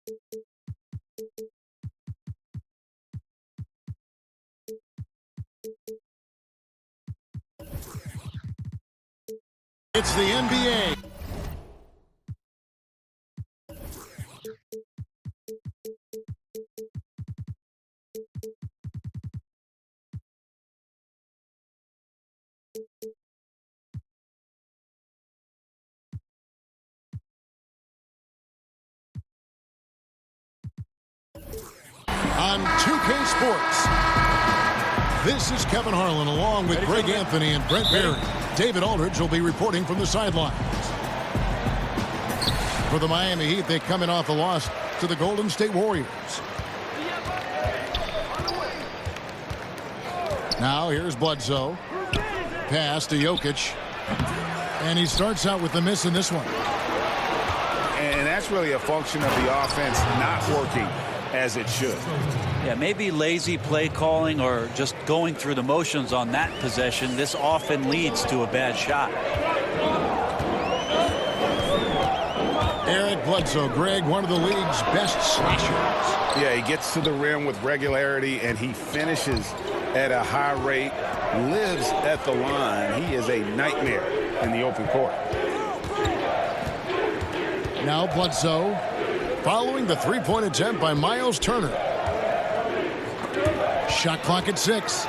It's the NBA. On 2K Sports, this is Kevin Harlan along with Greg Anthony and Brent Berry. David Aldridge will be reporting from the sidelines. For the Miami Heat, they come in off a loss to the Golden State Warriors. Now here's Bledsoe. Pass to Jokic. And he starts out with the miss in this one. And that's really a function of the offense not working as it should. Yeah, maybe lazy play calling or just going through the motions on that possession. This often leads to a bad shot. Eric Bledsoe, Greg, one of the league's best slashers. Yeah, he gets to the rim with regularity and he finishes at a high rate, lives at the line. He is a nightmare in the open court. Now Bledsoe following the three-point attempt by Miles Turner. Shot clock at 6.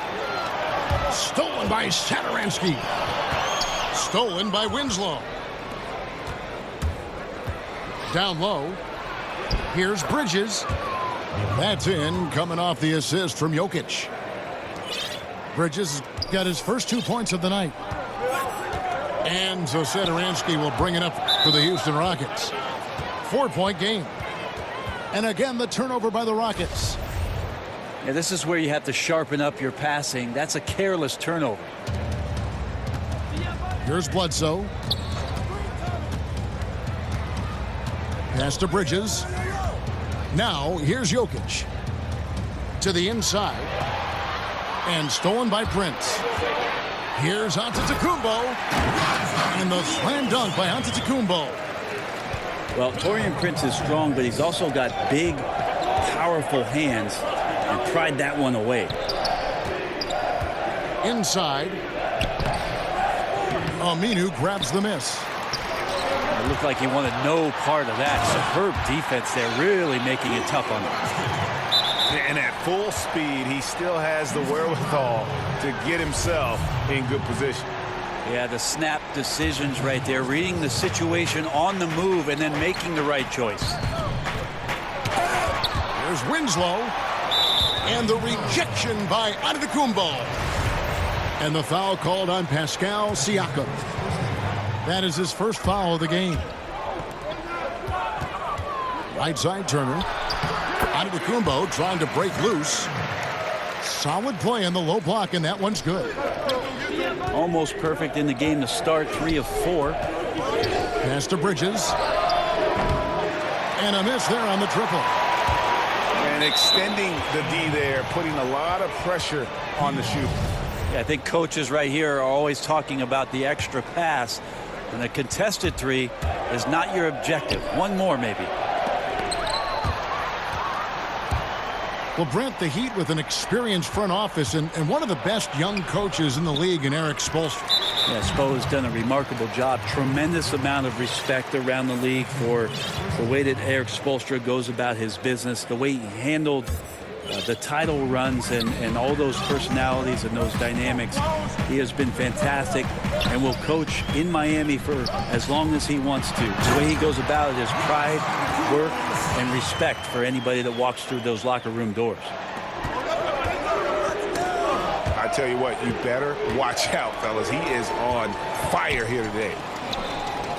Stolen by Satoransky. Stolen by Winslow. Down low. Here's Bridges. That's in, coming off the assist from Jokic. Bridges got his first 2 points of the night. And so Satoransky will bring it up for the Houston Rockets. 4-point game. And again, the turnover by the Rockets. Yeah, this is where you have to sharpen up your passing. That's a careless turnover. Here's Bledsoe. Pass to Bridges. Now, here's Jokic. To the inside. And stolen by Prince. Here's Antetokounmpo. And the slam dunk by Antetokounmpo. Well, Taurean Prince is strong, but he's also got big, powerful hands and pried that one away. Inside. Aminu grabs the miss. It looked like he wanted no part of that. Superb defense there, really making it tough on him. And at full speed, he still has the wherewithal to get himself in good position. Yeah, the snap decisions right there, reading the situation on the move and then making the right choice. There's Winslow. And the rejection by Antetokounmpo. And the foul called on Pascal Siakam. That is his first foul of the game. Right side Turner. Antetokounmpo trying to break loose. Solid play in the low block, and that one's good. Almost perfect in the game to start, 3 of 4. Pass to Bridges. And a miss there on the triple. And extending the D there, putting a lot of pressure on the shooter. Yeah, I think coaches right here are always talking about the extra pass. And a contested 3 is not your objective. One more, maybe. Well, Brent, the Heat with an experienced front office and one of the best young coaches in the league in Eric Spoelstra. Yeah, Spo has done a remarkable job. Tremendous amount of respect around the league for the way that Eric Spoelstra goes about his business, the way he handled the title runs and all those personalities and those dynamics. He has been fantastic and will coach in Miami for as long as he wants to. The way he goes about it is pride, work, and respect for anybody that walks through those locker room doors. I tell you what, you better watch out, fellas. He is on fire here today.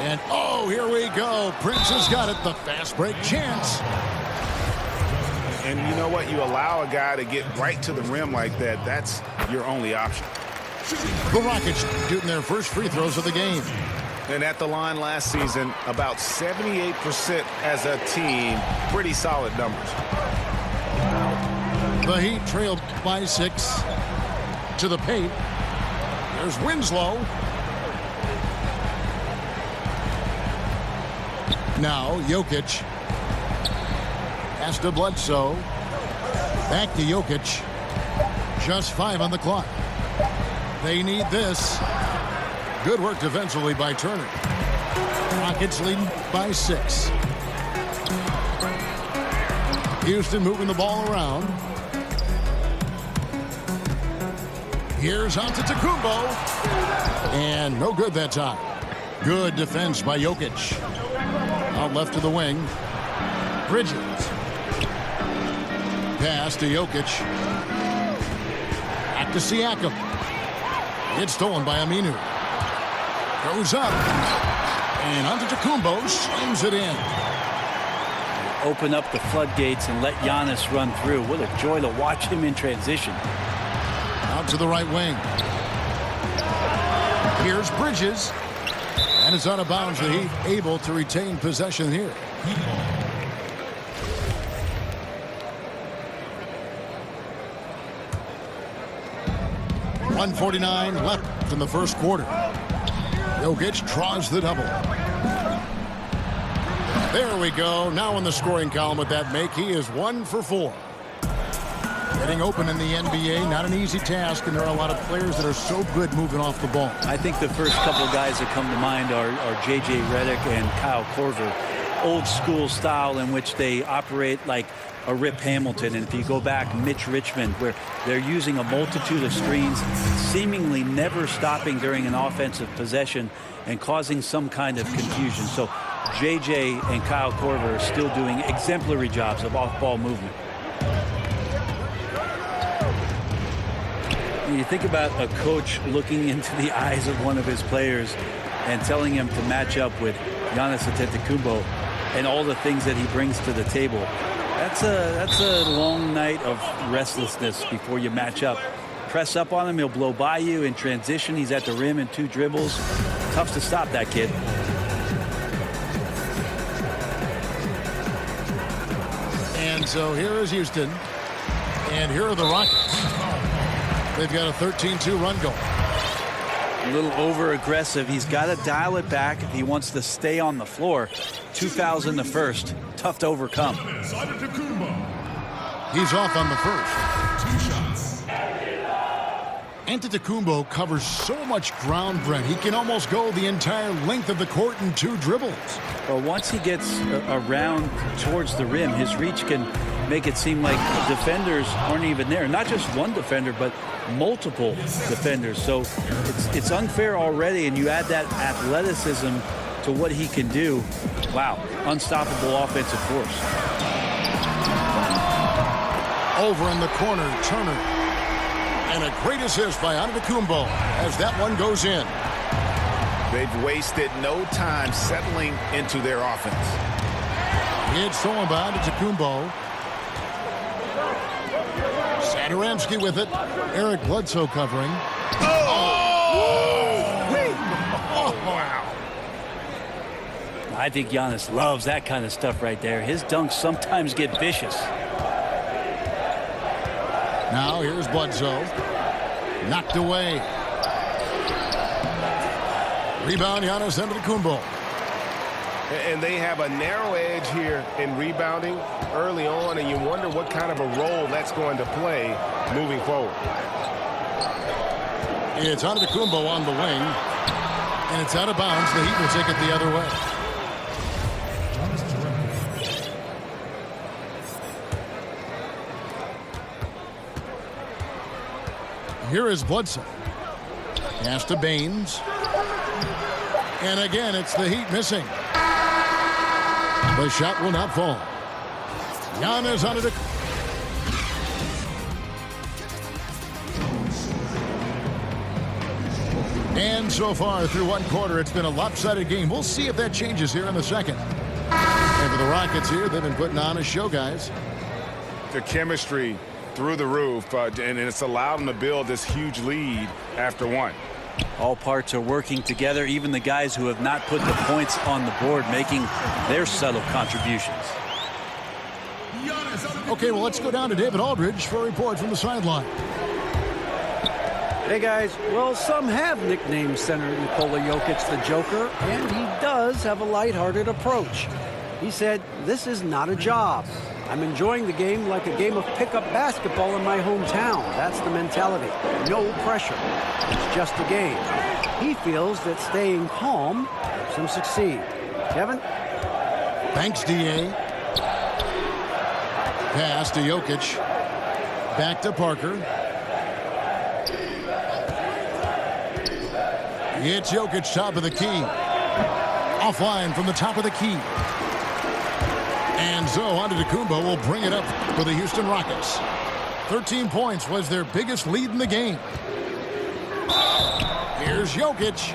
And oh, here we go. Prince has got it. The fast break chance. And you know what? You allow a guy to get right to the rim like that. That's your only option. The Rockets shooting their first free throws of the game. And at the line last season, about 78% as a team. Pretty solid numbers. The Heat trailed by 6 to the paint. There's Winslow. Now Jokic. Pass to Bledsoe. Back to Jokic. Just 5 on the clock. They need this. Good work defensively by Turner. Rockets leading by 6. Houston moving the ball around. Here's Antetokounmpo. And no good that time. Good defense by Jokic. Out left to the wing. Bridges. Pass to Jokic. Back to Siakam. It's stolen by Aminu. Goes up. And Antetokounmpo slams it in. Open up the floodgates and let Giannis run through. What a joy to watch him in transition. Out to the right wing. Here's Bridges. And it's out of bounds. The Heat able to retain possession here. .149 left in the first quarter. Jokic draws the double. There we go. Now in the scoring column with that make, he is 1 for 4. Getting open in the NBA, not an easy task, and there are a lot of players that are so good moving off the ball. I think the first couple of guys that come to mind are J.J. Redick and Kyle Korver. Old school style in which they operate like a Rip Hamilton. And if you go back, Mitch Richmond, where they're using a multitude of screens, seemingly never stopping during an offensive possession and causing some kind of confusion. So J.J. and Kyle Korver are still doing exemplary jobs of off-ball movement. You think about a coach looking into the eyes of one of his players and telling him to match up with Giannis Antetokounmpo and all the things that he brings to the table. That's a long night of restlessness before you match up. Press up on him, he'll blow by you. In transition, he's at the rim in 2 dribbles. Tough to stop that kid. And so here is Houston. And here are the Rockets. They've got a 13-2 run goal. A little over-aggressive. He's got to dial it back if he wants to stay on the floor. 2 fouls in the first. Tough to overcome. He's off on the first. 2 shots. Antetokounmpo covers so much ground, Brent. He can almost go the entire length of the court in 2 dribbles. Well, once he gets around towards the rim, his reach can make it seem like defenders aren't even there. Not just one defender, but multiple defenders. So it's unfair already, and you add that athleticism to what he can do. Wow, unstoppable offensive force. Over in the corner, Turner. And a great assist by Antetokounmpo as that one goes in. They've wasted no time settling into their offense. It's stolen by Antetokounmpo. Satoransky with it. Eric Bledsoe covering. Wow. I think Giannis loves that kind of stuff right there. His dunks sometimes get vicious. Now here's Bledsoe. Knocked away. Rebound, Giannis Antetokounmpo. And they have a narrow edge here in rebounding early on, and you wonder what kind of a role that's going to play moving forward. It's Antetokounmpo on the wing, and it's out of bounds. The Heat will take it the other way. Here is Bledsoe. Pass to Baines. And again, it's the Heat missing. The shot will not fall. Giannis Antetokounmpo. And so far through 1 quarter, it's been a lopsided game. We'll see if that changes here in the second. And for the Rockets here, they've been putting on a show, guys. The chemistry through the roof, and it's allowed them to build this huge lead after 1. All parts are working together, even the guys who have not put the points on the board making their subtle contributions. Okay, well, let's go down to David Aldridge for a report from the sideline. Hey, guys. Well, some have nicknamed center Nikola Jokic the Joker, and he does have a lighthearted approach. He said, "This is not a job. I'm enjoying the game like a game of pickup basketball in my hometown. That's the mentality. No pressure. It's just a game. He feels that staying calm helps him succeed. Kevin? Thanks, D.A. Pass to Jokic. Back to Parker. It's Jokic, top of the key. Offline from the top of the key. And so Antetokounmpo will bring it up for the Houston Rockets. 13 points was their biggest lead in the game. Here's Jokic.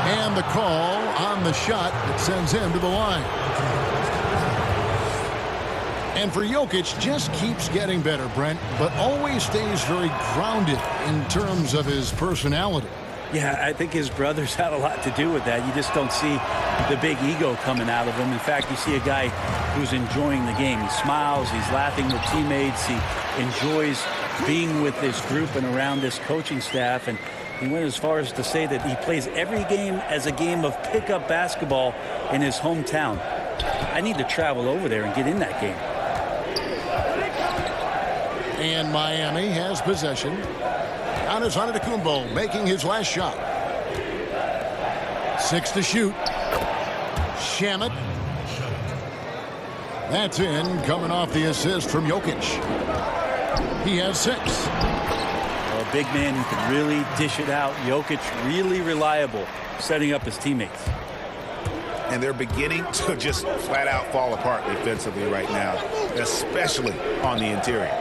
And the call on the shot that sends him to the line. And for Jokic, just keeps getting better, Brent, but always stays very grounded in terms of his personality. Yeah, I think his brothers had a lot to do with that. You just don't see the big ego coming out of him. In fact, you see a guy who's enjoying the game. He smiles, he's laughing with teammates, he enjoys being with this group and around this coaching staff. And he went as far as to say that he plays every game as a game of pickup basketball in his hometown. I need to travel over there and get in that game. And Miami has possession. Giannis Antetokounmpo making his last shot. 6 to shoot. Shamet. That's in, coming off the assist from Jokic. He has 6. A big man who can really dish it out. Jokic really reliable, setting up his teammates. And they're beginning to just flat out fall apart defensively right now, especially on the interior.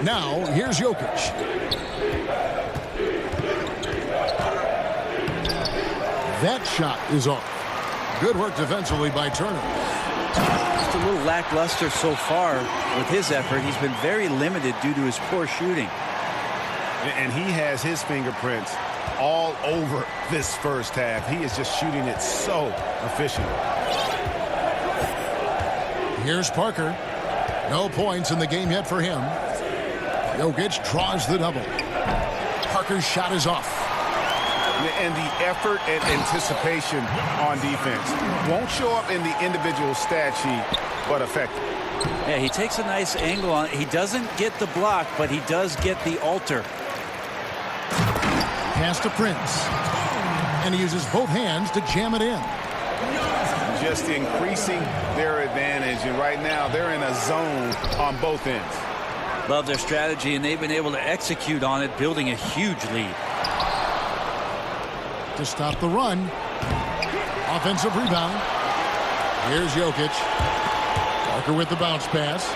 Now, here's Jokic. That shot is off. Good work defensively by Turner. Just a little lackluster so far with his effort. He's been very limited due to his poor shooting. And he has his fingerprints all over this first half. He is just shooting it so efficient. Here's Parker. No points in the game yet for him. Jokic draws the double. Parker's shot is off. And the effort and anticipation on defense won't show up in the individual stat sheet, but effective. Yeah, he takes a nice angle on it. He doesn't get the block, but he does get the alter. Pass to Prince. And he uses both hands to jam it in. Just increasing their advantage. And right now, they're in a zone on both ends. Love their strategy, and they've been able to execute on it, building a huge lead. To stop the run. Offensive rebound. Here's Jokic. Parker with the bounce pass.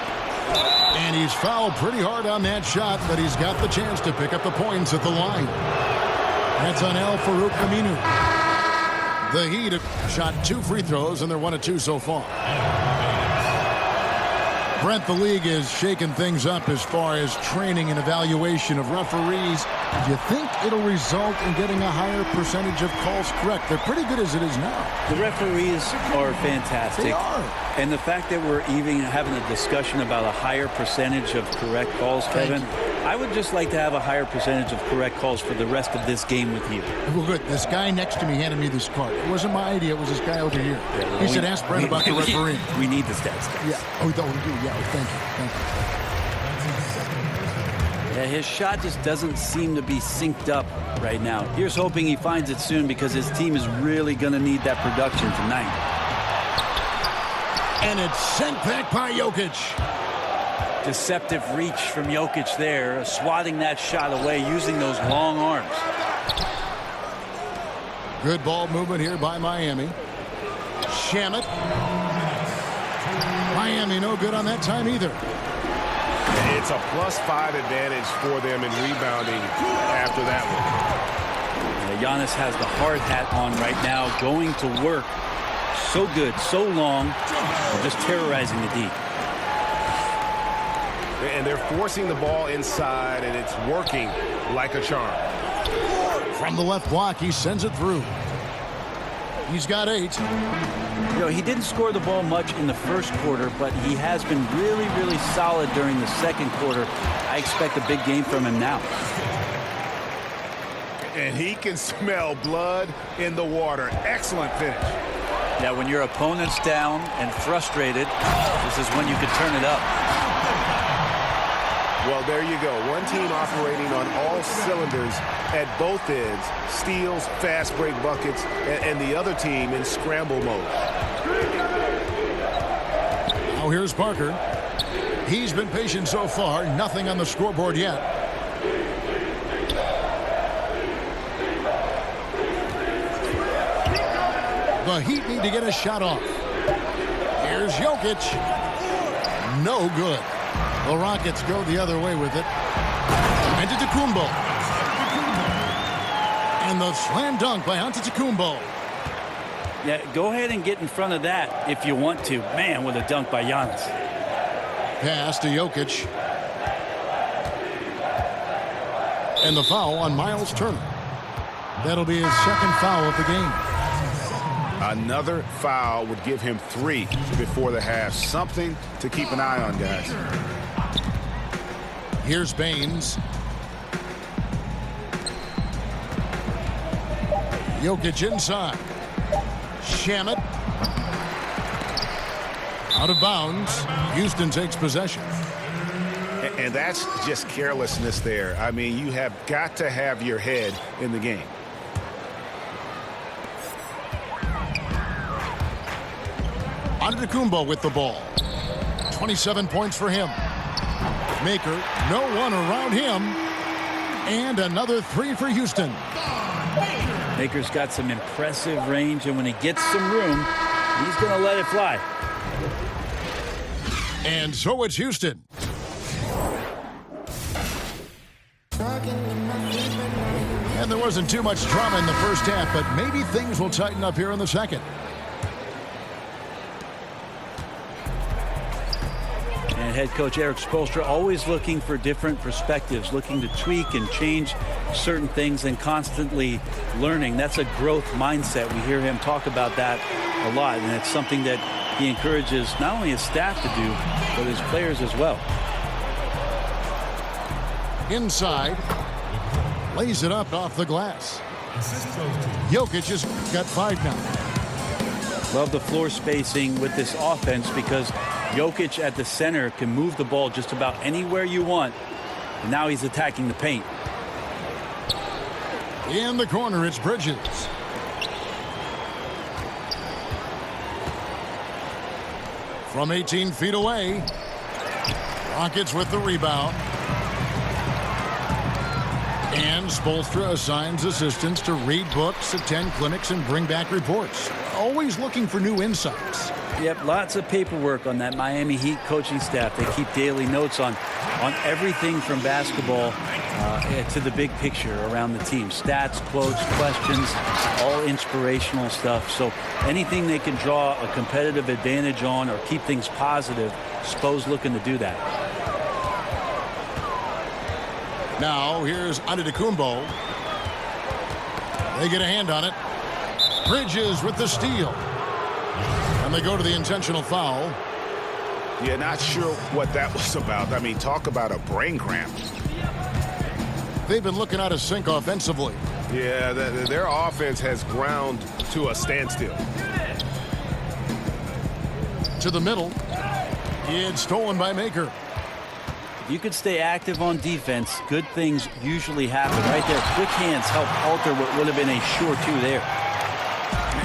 And he's fouled pretty hard on that shot, but he's got the chance to pick up the points at the line. That's on Al-Farouq Aminu. The Heat have shot 2 free throws, and they're 1 of 2 so far. Brent, the league is shaking things up as far as training and evaluation of referees. Do you think it'll result in getting a higher percentage of calls correct? They're pretty good as it is now. The referees are fantastic. They are. And the fact that we're even having a discussion about a higher percentage of correct calls, Kevin, I would just like to have a hhigher percentage of correct calls for the rest of this game with you. Well, good. This guy next to me handed me this card. It wasn't my idea. It was this guy over here. He said, ask Brent about the referee. We need the stats. Yeah. Oh, we do. Yeah. Thank you. Yeah, his shot just doesn't seem to be synced up right now. Here's hoping he finds it soon, because his team is really going to need that production tonight. And it's sent back by Jokic. Deceptive reach from Jokic there, swatting that shot away, using those long arms. Good ball movement here by Miami. Shamet. Miami no good on that time either. It's a +5 advantage for them in rebounding after that one. Giannis has the hard hat on right now, going to work. So good, so long, and just terrorizing the D. And they're forcing the ball inside, and it's working like a charm. From the left block, he sends it through. He's got 8. You know, he didn't score the ball much in the first quarter, but he has been really, really solid during the second quarter. I expect a big game from him now. And he can smell blood in the water. Excellent finish. Yeah, when your opponent's down and frustrated, this is when you could turn it up. Well, there you go. One team operating on all cylinders at both ends. Steals, fast break buckets, and the other team in scramble mode. Now here's Parker. He's been patient so far. Nothing on the scoreboard yet. The Heat need to get a shot off. Here's Jokic. No good. The Rockets go the other way with it. Antetokounmpo. And the slam dunk by Antetokounmpo. Yeah, go ahead and get in front of that if you want to. Man, with a dunk by Giannis. Pass to Jokic. And the foul on Miles Turner. That'll be his second foul of the game. Another foul would give him 3 before the half. Something to keep an eye on, guys. Here's Baines. Jokic inside. Shamet. Out of bounds. Houston takes possession. And that's just carelessness there. I mean, you have got to have your head in the game. Antetokounmpo with the ball. 27 points for him. Maker, no one around him. And another 3 for Houston. Maker's got some impressive range, and when he gets some room, he's going to let it fly. And so it's Houston. And there wasn't too much drama in the first half, but maybe things will tighten up here in the second. And head coach Erik Spoelstra always looking for different perspectives, looking to tweak and change certain things and constantly learning. That's a growth mindset. We hear him talk about that a lot, and it's something that he encourages not only his staff to do, but his players as well. Inside. Lays it up off the glass. Jokic has got 5 now. Love the floor spacing with this offense because Jokic at the center can move the ball just about anywhere you want. And now he's attacking the paint. In the corner, it's Bridges. From 18 feet away. Rockets with the rebound. And Spoelstra assigns assistants to read books, attend clinics, and bring back reports. Always looking for new insights. Yep, lots of paperwork on that Miami Heat coaching staff. They keep daily notes on everything from basketball to the big picture around the team. Stats, quotes, questions, all inspirational stuff. So anything they can draw a competitive advantage on or keep things positive, Spo's looking to do that. Now here's Antetokounmpo. They get a hand on it. Bridges with the steal. And they go to the intentional foul. Yeah, not sure what that was about. I mean, talk about a brain cramp. They've been looking out of sync offensively. Yeah, their offense has ground to a standstill. To the middle. It's stolen by Maker. You could stay active on defense. Good things usually happen. Right there, quick hands help alter what would have been a sure 2 there.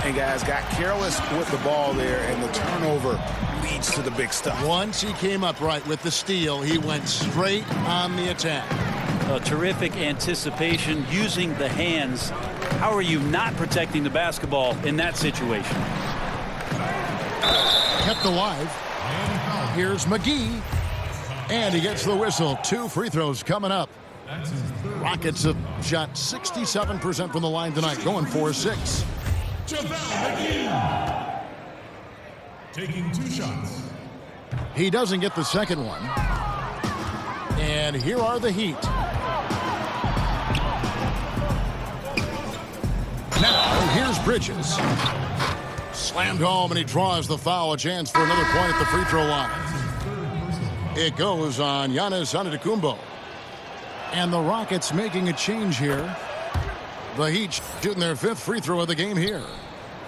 And guys got careless with the ball there, and the turnover leads to the big stuff. Once he came up right with the steal, he went straight on the attack. A terrific anticipation using the hands. How are you not protecting the basketball in that situation? Kept alive. Here's McGee. And he gets the whistle. 2 free throws coming up. Rockets have shot 67% from the line tonight, going 4-6. Taking 2 shots. He doesn't get the second one. And here are the Heat. Now, here's Bridges. Slammed home, and he draws the foul. A chance for another point at the free throw line. It goes on Giannis Antetokounmpo. And the Rockets making a change here. The Heat shooting their 5th free throw of the game here.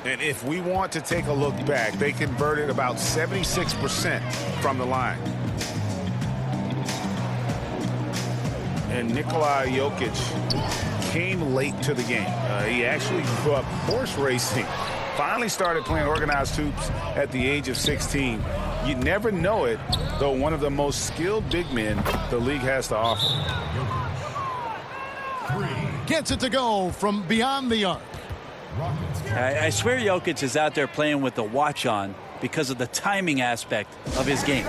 And if we want to take a look back, they converted about 76% from the line. And Nikola Jokic came late to the game. He actually grew up horse racing. Finally started playing organized hoops at the age of 16. You never know it, though one of the most skilled big men the league has to offer. Gets it to go from beyond the arc. I swear Jokic is out there playing with the watch on because of the timing aspect of his game.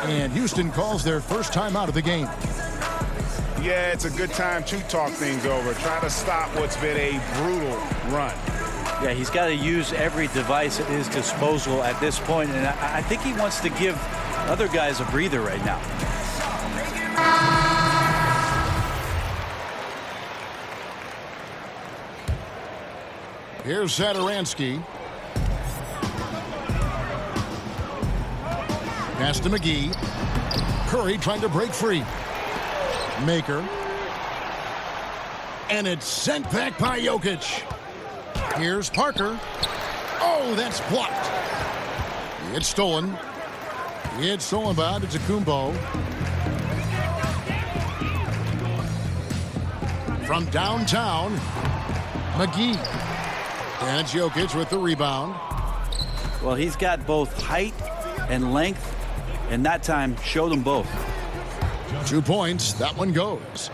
And Houston calls their first time out of the game. Yeah, it's a good time to talk things over. Try to stop what's been a brutal run. Yeah, he's got to use every device at his disposal at this point, and I think he wants to give other guys a breather right now. Here's Satoransky. Pass to McGee. Curry trying to break free. Maker. And it's sent back by Jokic. Here's Parker. Oh, that's blocked. It's stolen. It's stolen by Antetokounmpo. From downtown, McGee. And it's Jokic with the rebound. Well, he's got both height and length, and that time showed them both. 2 points. That one goes.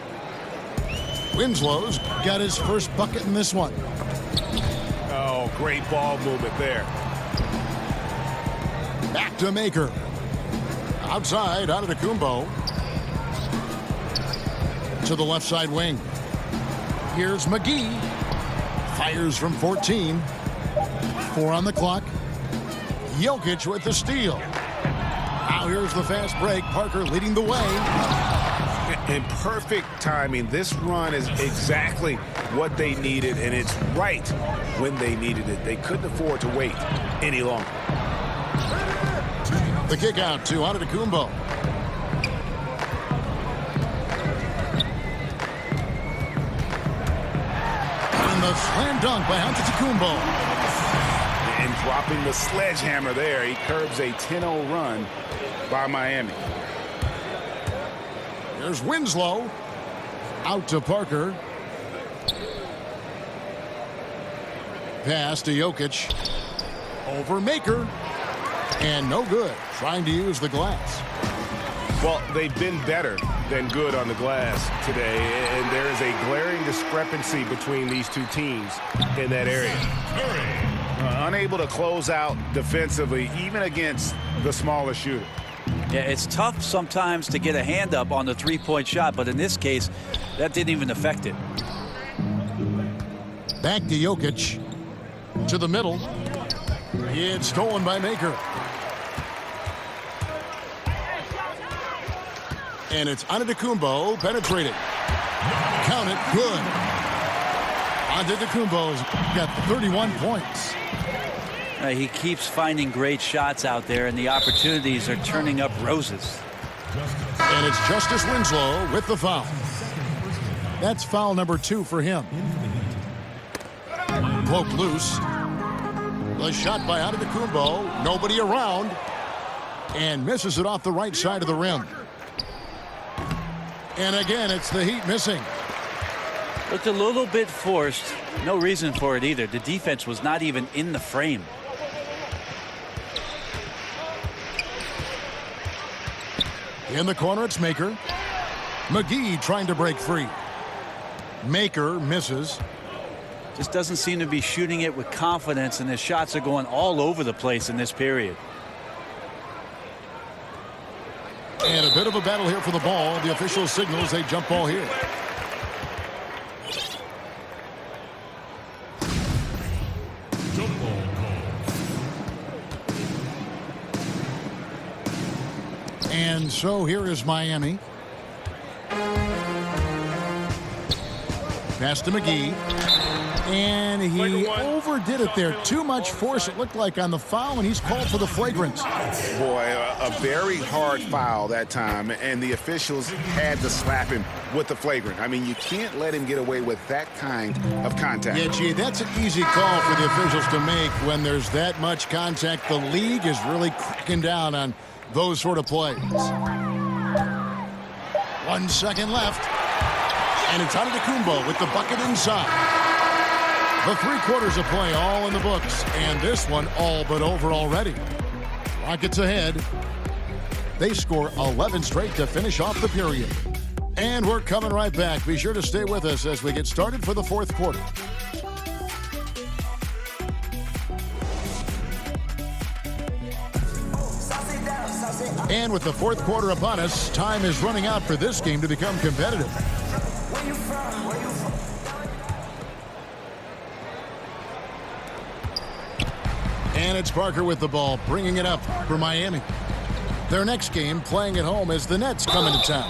Winslow's got his first bucket in this one. Oh, great ball movement there. Back to Maker. Outside, Antetokounmpo. To the left side wing. Here's McGee. Fires from 14. 4 on the clock. Jokic with the steal. Now here's the fast break. Parker leading the way. In perfect timing. This run is exactly what they needed, and it's right when they needed it. They couldn't afford to wait any longer. The kick out to Antetokounmpo. And the slam dunk by Antetokounmpo. And dropping the sledgehammer there, he curbs a 10-0 run by Miami. There's Winslow. Out to Parker. Pass to Jokic. Over Maker. And no good. Trying to use the glass. Well, they've been better than good on the glass today, and there is a glaring discrepancy between these two teams in that area. Unable to close out defensively, even against the smaller shooter. Yeah, it's tough sometimes to get a hand up on the three-point shot, but in this case, that didn't even affect it. Back to Jokic. To the middle. It's stolen by Maker. And it's Antetokounmpo penetrating. Count it. Good. Antetokounmpo's got 31 points. He keeps finding great shots out there, and the opportunities are turning up roses. And it's Justice Winslow with the foul. That's foul number 2 for him. Poke loose. The shot by Antetokounmpo. Nobody around. And misses it off the right side of the rim. And again, it's the Heat missing. Looked a little bit forced. No reason for it either. The defense was not even in the frame. In the corner, it's Maker. McGee trying to break free. Maker misses. Just doesn't seem to be shooting it with confidence, and his shots are going all over the place in this period. And a bit of a battle here for the ball. The official signals a jump ball here. Jump ball call. And so here is Miami. Pass to McGee. And he overdid it there. Too much force, it looked like, on the foul, and he's called for the flagrant. Boy, a very hard foul that time, and the officials had to slap him with the flagrant. I mean, you can't let him get away with that kind of contact. Yeah, gee, that's an easy call for the officials to make when there's that much contact. The league is really cracking down on those sort of plays. 1 second left. And it's Antetokounmpo with the bucket inside. The 3 quarters of play all in the books, and this one all but over already. Rockets ahead. They score 11 straight to finish off the period. And we're coming right back. Be sure to stay with us as we get started for the 4th quarter. And with the 4th quarter upon us, time is running out for this game to become competitive. And it's Parker with the ball, bringing it up for Miami. Their next game, playing at home, as the Nets come into town.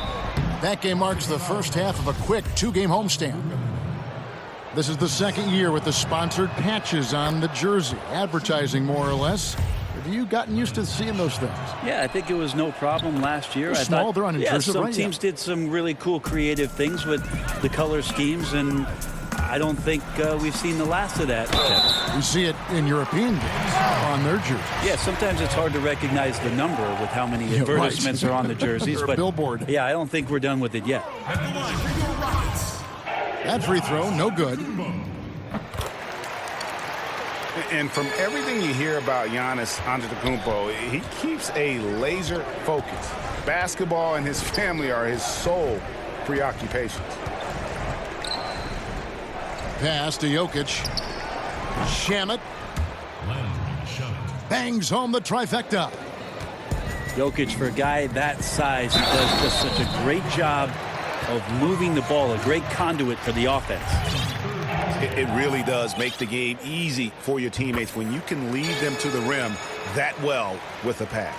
That game marks the first half of a quick 2-game homestand. This is the 2nd year with the sponsored patches on the jersey, advertising more or less. Have you gotten used to seeing those things? Yeah, I think it was no problem last year. They're small, they're unintrusive, some right? teams did some really cool creative things with the color schemes, and I don't think we've seen the last of that, Kevin. We see it in European games on their jerseys. Yeah, sometimes it's hard to recognize the number with how many advertisements are on the jerseys. But billboard. Yeah, I don't think we're done with it yet. That free throw, no good. And from everything you hear about Giannis Antetokounmpo, he keeps a laser focus. Basketball and his family are his sole preoccupations. Pass to Jokic. Shamet bangs home the trifecta. Jokic, for a guy that size, he does just such a great job of moving the ball, a great conduit for the offense. It really does make the game easy for your teammates when you can lead them to the rim that well with a pass.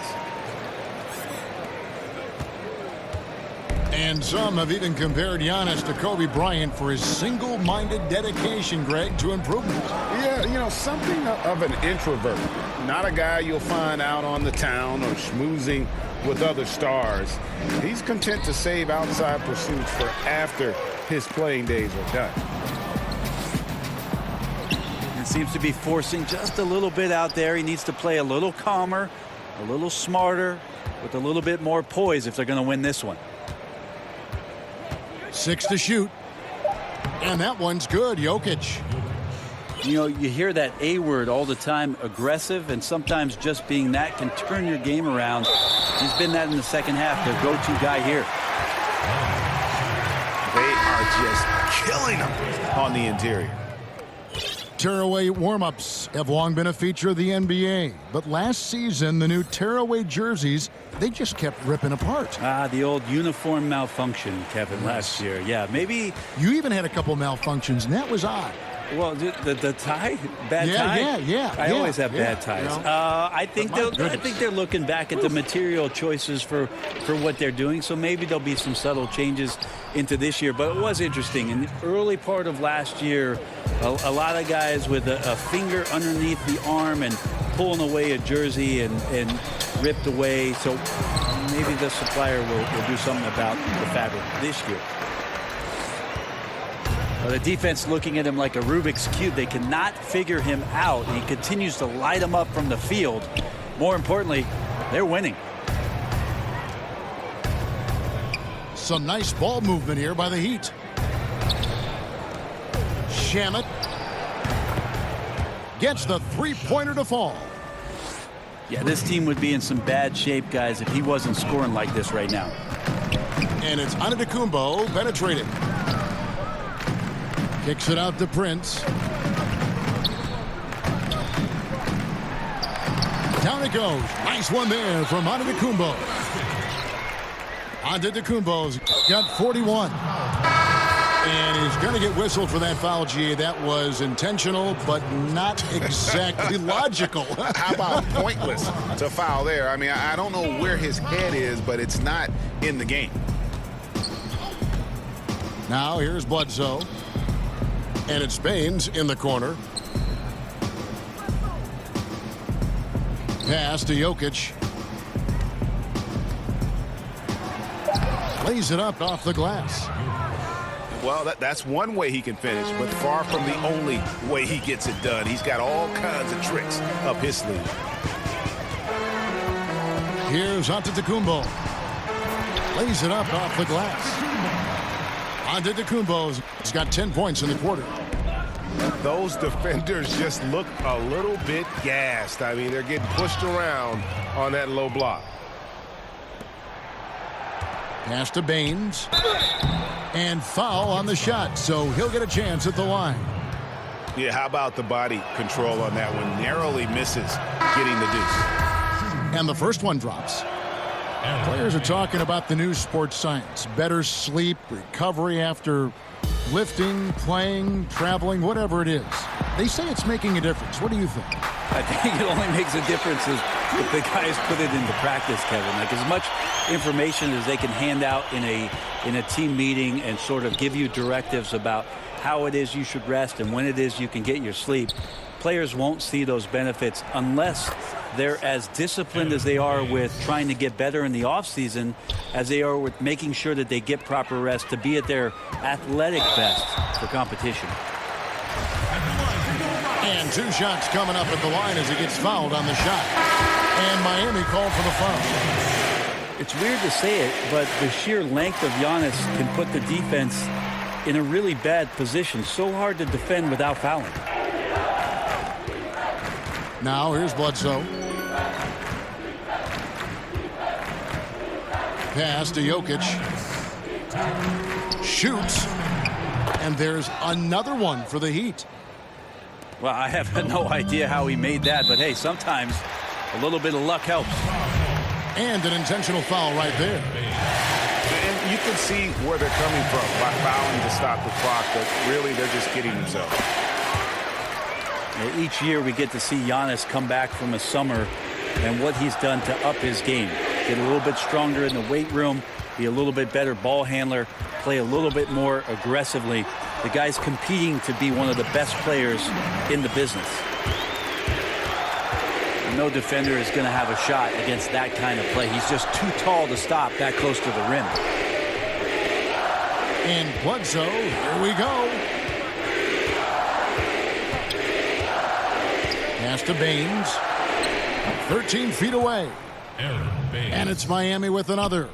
And some have even compared Giannis to Kobe Bryant for his single-minded dedication, Greg, to improvement. Yeah, you know, something of an introvert. Not a guy you'll find out on the town or schmoozing with other stars. He's content to save outside pursuits for after his playing days are done. He seems to be forcing just a little bit out there. He needs to play a little calmer, a little smarter, with a little bit more poise if they're going to win this one. 6 to shoot. And that one's good, Jokic. You know, you hear that A word all the time, aggressive, and sometimes just being that can turn your game around. He's been that in the second half, their go-to guy here. They are just killing him on the interior. Tearaway warm-ups have long been a feature of the NBA. But last season, the new tearaway jerseys, they just kept ripping apart. The old uniform malfunction, Kevin, last year. Yeah, maybe. You even had a couple malfunctions, and that was odd. Well, the tie, bad tie. I always have bad ties. You know? I think they're looking back at the material choices for what they're doing. So maybe there'll be some subtle changes into this year. But it was interesting in the early part of last year. A lot of guys with a finger underneath the arm and pulling away a jersey and ripped away. So maybe the supplier will do something about the fabric this year. The defense looking at him like a Rubik's Cube. They cannot figure him out. He continues to light them up from the field. More importantly, they're winning. Some nice ball movement here by the Heat. Shamet gets the three-pointer to fall. Yeah, this team would be in some bad shape, guys, if he wasn't scoring like this right now. And it's Antetokounmpo penetrating. Kicks it out to Prince. Down it goes. Nice one there from Antetokounmpo. Antetokounmpo's got 41. And he's going to get whistled for that foul, G. That was intentional, but not exactly logical. How about pointless to foul there? I mean, I don't know where his head is, but it's not in the game. Now here's Bledsoe. And it's Baines in the corner. Pass to Jokic. Lays it up off the glass. Well, that's one way he can finish, but far from the only way he gets it done. He's got all kinds of tricks up his sleeve. Here's Antetokounmpo. Lays it up off the glass. Antetokounmpo's got 10 points in the quarter. Those defenders just look a little bit gassed. I mean, they're getting pushed around on that low block. Pass to Baines. And foul on the shot, so he'll get a chance at the line. Yeah, how about the body control on that one? Narrowly misses getting the deuce. And the first one drops. Players are talking about the new sports science. Better sleep, recovery after lifting, playing, traveling, whatever it is. They say it's making a difference. What do you think? I think it only makes a difference if the guys put it into practice, Kevin. Like, as much information as they can hand out in a team meeting and sort of give you directives about how it is you should rest and when it is you can get your sleep, players won't see those benefits unless they're as disciplined as they are with trying to get better in the offseason as they are with making sure that they get proper rest to be at their athletic best for competition. And 2 shots coming up at the line as he gets fouled on the shot. And Miami called for the foul. It's weird to say it, but the sheer length of Giannis can put the defense in a really bad position. So hard to defend without fouling. Now here's Bledsoe. Pass to Jokic. Shoots. And there's another one for the Heat. Well, I have no idea how he made that, but hey, sometimes a little bit of luck helps. And an intentional foul right there. And you can see where they're coming from by fouling to stop the clock, but really they're just kidding themselves. Each year we get to see Giannis come back from a summer and what he's done to up his game. Get a little bit stronger in the weight room, be a little bit better ball handler, play a little bit more aggressively. The guy's competing to be one of the best players in the business. No defender is going to have a shot against that kind of play. He's just too tall to stop that close to the rim. And Bledsoe, here we go. Pass to Baines. 13 feet away. And it's Miami with another.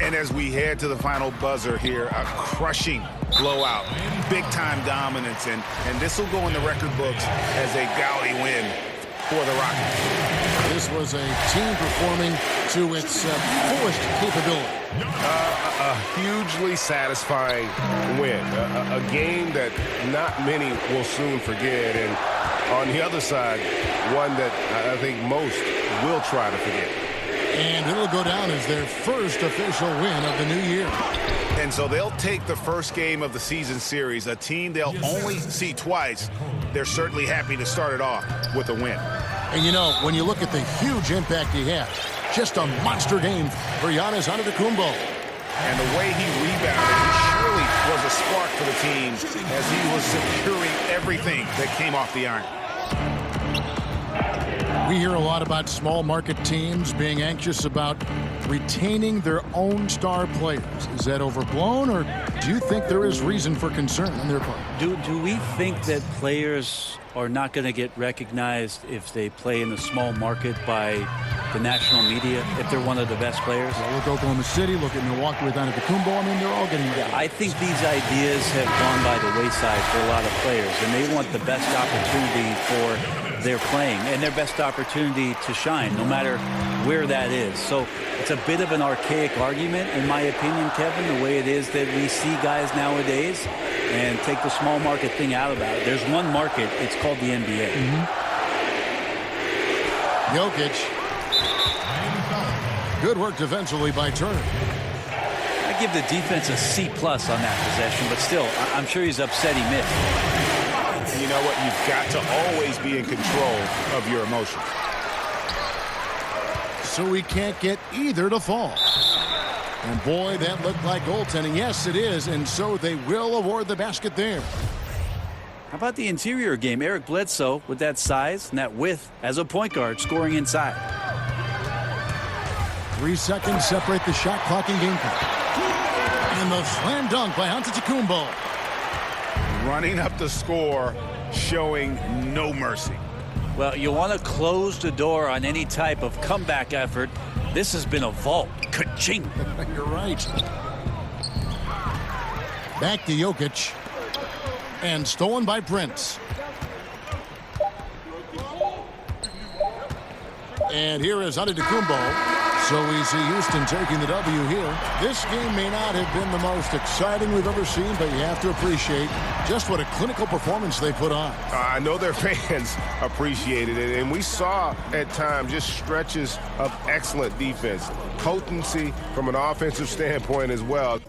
And as we head to the final buzzer here, a crushing blowout, big-time dominance, and this will go in the record books as a gaudy win for the Rockets. This was a team performing to its fullest capability. A hugely satisfying win, a game that not many will soon forget, and on the other side, one that I think most will try to forget. And it'll go down as their first official win of the new year. And so they'll take the first game of the season series, a team they'll only see twice. They're certainly happy to start it off with a win. And you know, when you look at the huge impact he had, just a monster game for Giannis Antetokounmpo. And the way he rebounded, he surely was a spark for the team as he was securing everything that came off the iron. We hear a lot about small market teams being anxious about retaining their own star players. Is that overblown, or do you think there is reason for concern on their part? Do we think that players are not going to get recognized if they play in a small market by the national media, if they're one of the best players? Well, look at Oklahoma City, look at Milwaukee with Antetokounmpo. I mean, they're all getting Yeah, I think these ideas have gone by the wayside for a lot of players, and they want the best opportunity for their playing and their best opportunity to shine, no matter where that is. So it's a bit of an archaic argument, in my opinion, Kevin, the way it is that we see guys nowadays, and take the small market thing out about it. There's one market, it's called the NBA. Jokic. Good work defensively by Turner. I give the defense a C+ on that possession, but still, I'm sure he's upset he missed. You know what? You've got to always be in control of your emotions. So we can't get either to fall. And boy, that looked like goaltending. Yes, it is. And so they will award the basket there. How about the interior game? Eric Bledsoe with that size and that width as a point guard scoring inside. 3 seconds separate the shot clock and game clock. And the slam dunk by Antetokounmpo. Running up the score, showing no mercy. Well, you want to close the door on any type of comeback effort. This has been a vault. Ka-ching. You're right. Back to Jokic. And stolen by Prince. And here is Antetokounmpo. So we see Houston taking the W here. This game may not have been the most exciting we've ever seen, but you have to appreciate just what a clinical performance they put on. I know their fans appreciated it, and we saw at times just stretches of excellent defense, potency from an offensive standpoint as well.